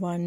1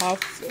1/2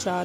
4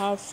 ½